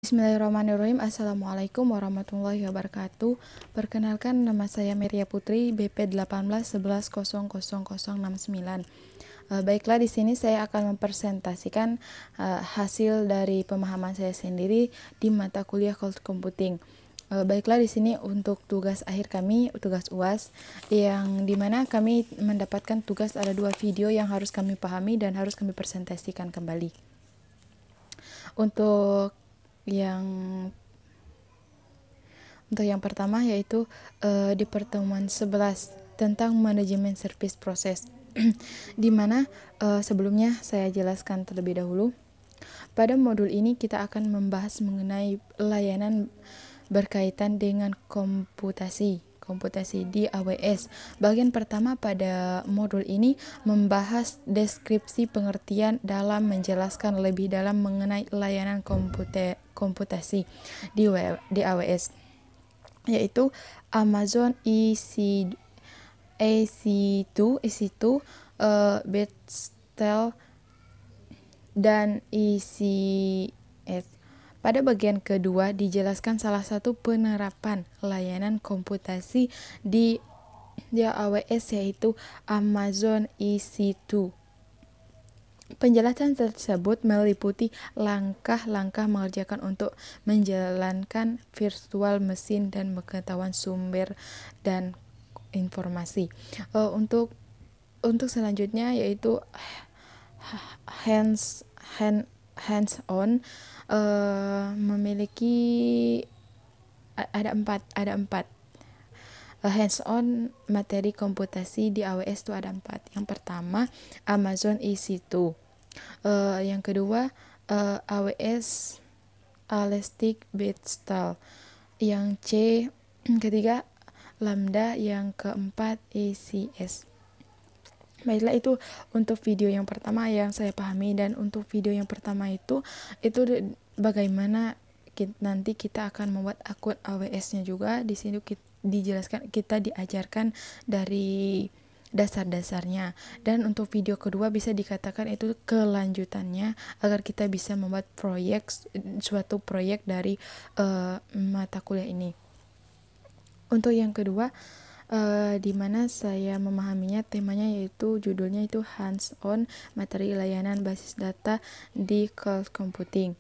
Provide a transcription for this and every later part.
Bismillahirrahmanirrahim. Assalamualaikum warahmatullahi wabarakatuh. Perkenalkan, nama saya Meria Putri, BP 1811000069. Baiklah, di sini saya akan mempresentasikan hasil dari pemahaman saya sendiri di mata kuliah Cloud Computing. Baiklah, di sini untuk tugas akhir kami, tugas UAS, yang dimana kami mendapatkan tugas ada 2 video yang harus kami pahami dan harus kami presentasikan kembali. Untuk yang pertama yaitu di pertemuan 11 tentang manajemen service proses. Di mana sebelumnya saya jelaskan terlebih dahulu. Pada modul ini kita akan membahas mengenai layanan berkaitan dengan komputasi di AWS. Bagian pertama pada modul ini membahas deskripsi pengertian dalam menjelaskan lebih dalam mengenai layanan komputasi di AWS, yaitu Amazon EC2, Betstel, dan ECS. Pada bagian kedua dijelaskan salah satu penerapan layanan komputasi di AWS, yaitu Amazon EC2. Penjelasan tersebut meliputi langkah-langkah mengerjakan untuk menjalankan virtual mesin dan pengetahuan sumber dan informasi. Untuk selanjutnya yaitu hands on, memiliki ada empat hands on materi komputasi di AWS itu ada 4. Yang pertama Amazon EC2, yang kedua AWS Elastic Betstal, yang ketiga Lambda, yang keempat ECS. Baiklah, itu untuk video yang pertama yang saya pahami. Dan untuk video yang pertama itu bagaimana nanti kita akan membuat akun AWS-nya juga. Di sini kita diajarkan dari dasar-dasarnya. Dan untuk video kedua bisa dikatakan itu kelanjutannya agar kita bisa membuat suatu proyek dari mata kuliah ini. Untuk yang kedua, di mana saya memahaminya, temanya yaitu judulnya itu hands-on materi layanan basis data di cloud computing.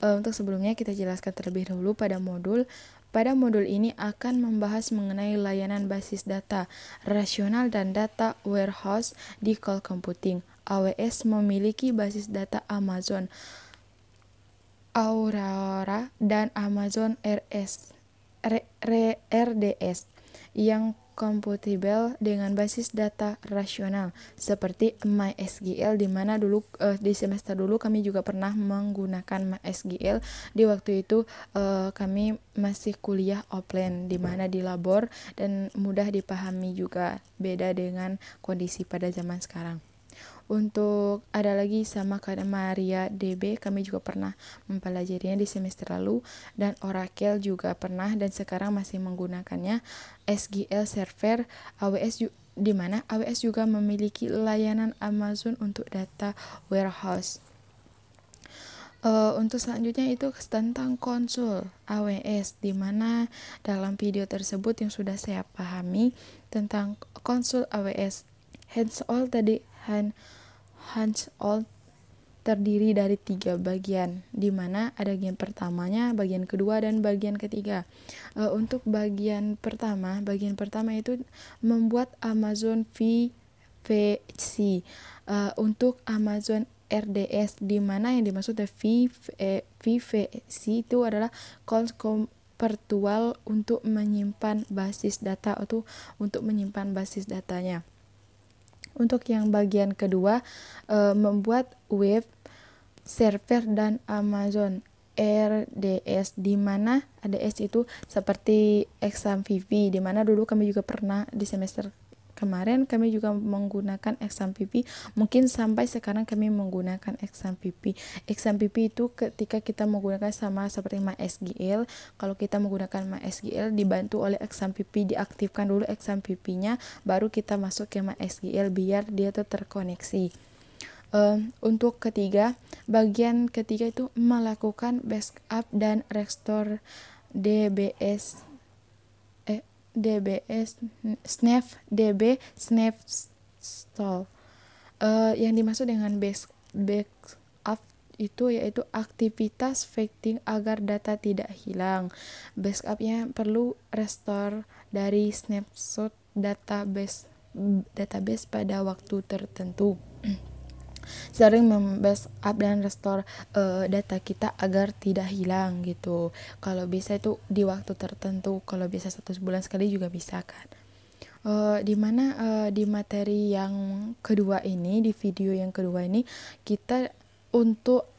Untuk sebelumnya kita jelaskan terlebih dahulu pada modul ini akan membahas mengenai layanan basis data rasional dan data warehouse di cloud computing. AWS memiliki basis data Amazon Aurora dan Amazon RDS yang kompatibel dengan basis data rasional seperti MySQL, di mana dulu di semester dulu kami juga pernah menggunakan MySQL. Di waktu itu kami masih kuliah offline, di mana di labor, dan mudah dipahami juga, beda dengan kondisi pada zaman sekarang. Untuk ada lagi sama kayak MariaDB, kami juga pernah mempelajarinya di semester lalu, dan Oracle juga pernah dan sekarang masih menggunakannya. SQL Server AWS, di mana AWS juga memiliki layanan Amazon untuk data warehouse. Untuk selanjutnya itu tentang konsul AWS, di mana dalam video tersebut yang sudah saya pahami tentang konsul AWS. Hands-on terdiri dari 3 bagian, di mana ada bagian pertamanya, bagian kedua, dan bagian ketiga. Untuk bagian pertama itu membuat Amazon VPC untuk Amazon RDS, di mana yang dimaksud VPC itu adalah virtual untuk menyimpan basis data atau untuk menyimpan basis datanya. Untuk yang bagian kedua, membuat web server dan Amazon RDS, di mana RDS itu seperti XAMPP, di mana dulu kami juga pernah di semester kemarin kami juga menggunakan XAMPP. Mungkin sampai sekarang kami menggunakan XAMPP. XAMPP itu ketika kita menggunakan sama seperti MySQL. Kalau kita menggunakan MySQL dibantu oleh XAMPP, diaktifkan dulu XAMPP-nya, baru kita masuk ke MySQL biar dia tuh terkoneksi. Untuk ketiga, bagian ketiga itu melakukan backup dan restore DBS DBS snapdb snapstall. Yang dimaksud dengan backup itu yaitu aktivitas backing agar data tidak hilang. Backupnya perlu restore dari snapshot database pada waktu tertentu. Sering membackup dan restore data kita agar tidak hilang gitu. Kalau bisa itu di waktu tertentu, kalau bisa 1 bulan sekali juga bisa kan. Dimana di materi yang kedua ini, di video yang kedua ini, kita untuk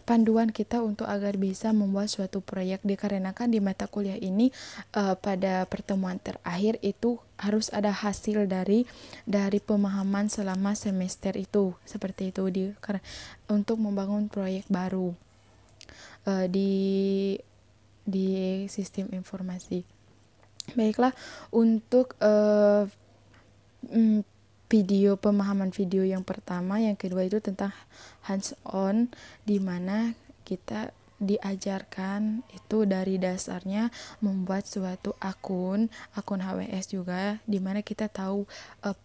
panduan kita untuk agar bisa membuat suatu proyek, dikarenakan di mata kuliah ini pada pertemuan terakhir itu harus ada hasil dari pemahaman selama semester itu, seperti itu untuk membangun proyek baru di sistem informasi. Baiklah, untuk pemahaman video yang pertama, yang kedua itu tentang hands on, di mana kita diajarkan itu dari dasarnya membuat suatu akun HWS juga, di mana kita tahu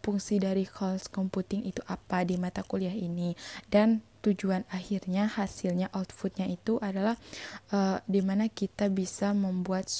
fungsi dari cloud computing itu apa di mata kuliah ini, dan tujuan akhirnya, hasilnya, outputnya itu adalah di mana kita bisa membangun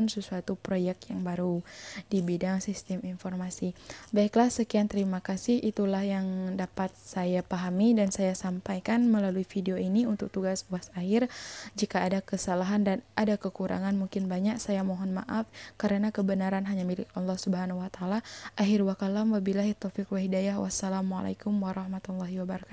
sesuatu proyek yang baru di bidang sistem informasi. Baiklah, sekian, terima kasih. Itulah yang dapat saya pahami dan saya sampaikan melalui video ini untuk tugas UAS akhir. Jika ada kesalahan dan ada kekurangan mungkin banyak, saya mohon maaf karena kebenaran hanya milik Allah Subhanahu wa taala. Akhir wa kalam, wabillahi taufiq wa hidayah. Wassalamualaikum warahmatullahi wabarakatuh.